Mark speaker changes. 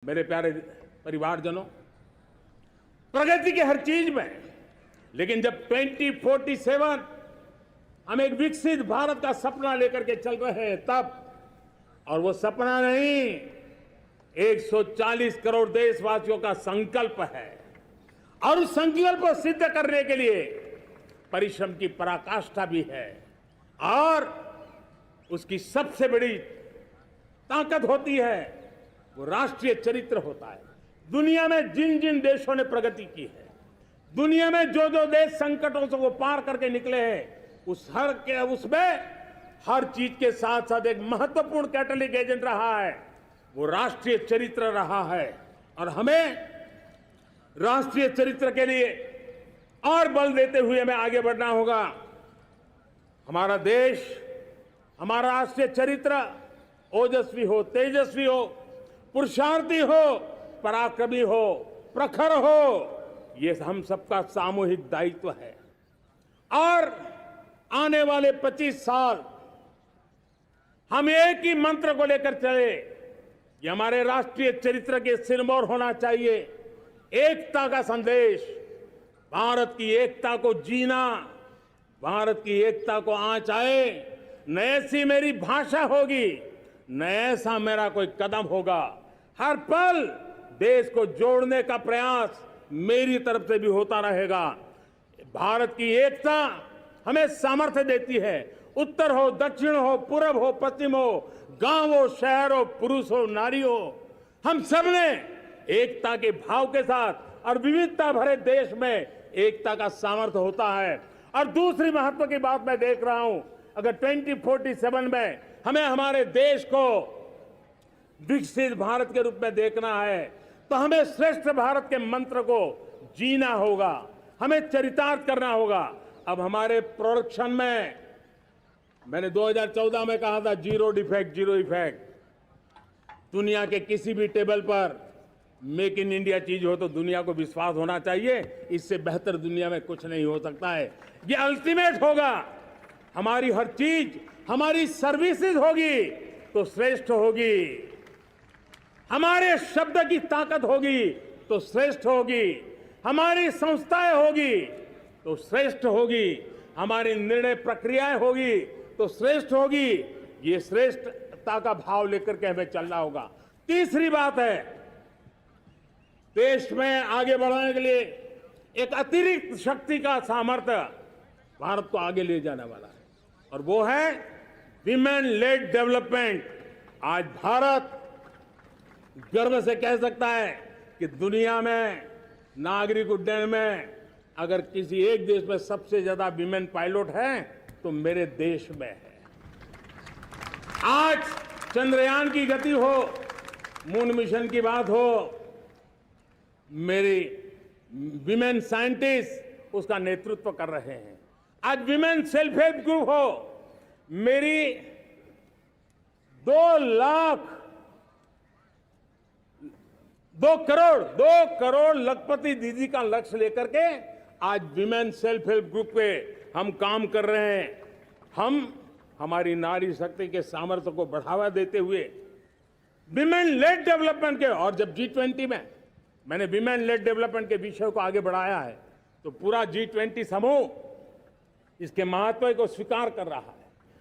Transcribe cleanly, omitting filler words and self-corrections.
Speaker 1: मेरे प्यारे परिवारजनों, प्रगति की हर चीज में, लेकिन जब 2047 हम एक विकसित भारत का सपना लेकर के चल रहे हैं तब, और वो सपना नहीं 140 करोड़ देशवासियों का संकल्प है, और उस संकल्प को सिद्ध करने के लिए परिश्रम की पराकाष्ठा भी है। और उसकी सबसे बड़ी ताकत होती है वो राष्ट्रीय चरित्र होता है। दुनिया में जिन जिन देशों ने प्रगति की है, दुनिया में जो जो देश संकटों से वो पार करके निकले हैं, उसमें हर चीज के साथ साथ एक महत्वपूर्ण कैटलिक एजेंट रहा है, वो राष्ट्रीय चरित्र रहा है। और हमें राष्ट्रीय चरित्र के लिए और बल देते हुए हमें आगे बढ़ना होगा। हमारा देश, हमारा राष्ट्रीय चरित्र ओजस्वी हो, तेजस्वी हो, पुरुषार्थी हो, पराक्रमी हो, प्रखर हो, ये हम सबका सामूहिक दायित्व है। और आने वाले 25 साल हम एक ही मंत्र को लेकर चले, ये हमारे राष्ट्रीय चरित्र के सिरमौर होना चाहिए। एकता का संदेश, भारत की एकता को जीना, भारत की एकता को आंच आए, न ऐसी मेरी भाषा होगी, न ऐसा मेरा कोई कदम होगा। हर पल देश को जोड़ने का प्रयास मेरी तरफ से भी होता रहेगा। भारत की एकता हमें सामर्थ्य देती है। उत्तर हो, दक्षिण हो, पूर्व हो, पश्चिम हो, गांव हो, शहर हो, पुरुष हो, नारी हो, हम सब ने एकता के भाव के साथ और विविधता भरे देश में एकता का सामर्थ्य होता है। और दूसरी महत्व की बात मैं देख रहा हूं, अगर 2047 में हमें हमारे देश को विकसित भारत के रूप में देखना है तो हमें श्रेष्ठ भारत के मंत्र को जीना होगा, हमें चरितार्थ करना होगा। अब हमारे प्रोडक्शन में, मैंने 2014 में कहा था जीरो डिफेक्ट, जीरो इफेक्ट। दुनिया के किसी भी टेबल पर मेक इन इंडिया चीज हो तो दुनिया को विश्वास होना चाहिए, इससे बेहतर दुनिया में कुछ नहीं हो सकता है। ये अल्टीमेट होगा। हमारी हर चीज, हमारी सर्विसेज होगी तो श्रेष्ठ होगी, हमारे शब्द की ताकत होगी तो श्रेष्ठ होगी, हमारी संस्थाएं होगी तो श्रेष्ठ होगी, हमारी निर्णय प्रक्रियाएं होगी तो श्रेष्ठ होगी। ये श्रेष्ठता का भाव लेकर के हमें चलना होगा। तीसरी बात है, देश में आगे बढ़ाने के लिए एक अतिरिक्त शक्ति का सामर्थ्य भारत को आगे ले जाने वाला है, और वो है विमेन लेड डेवलपमेंट। आज भारत गर्व से कह सकता है कि दुनिया में नागरिक उड्डयन में अगर किसी एक देश में सबसे ज्यादा विमेन पायलट हैं तो मेरे देश में है। आज चंद्रयान की गति हो, मून मिशन की बात हो, मेरी विमेन साइंटिस्ट उसका नेतृत्व कर रहे हैं। आज विमेन सेल्फ हेल्प ग्रुप हो, मेरी 2 करोड़ लखपति दीदी का लक्ष्य लेकर के आज विमेन सेल्फ हेल्प ग्रुप पे हम काम कर रहे हैं। हम हमारी नारी शक्ति के सामर्थ्य को बढ़ावा देते हुए विमेन लेड डेवलपमेंट के, और जब G20 में मैंने विमेन लेड डेवलपमेंट के विषय को आगे बढ़ाया है तो पूरा G20 समूह इसके महत्व को स्वीकार कर रहा है।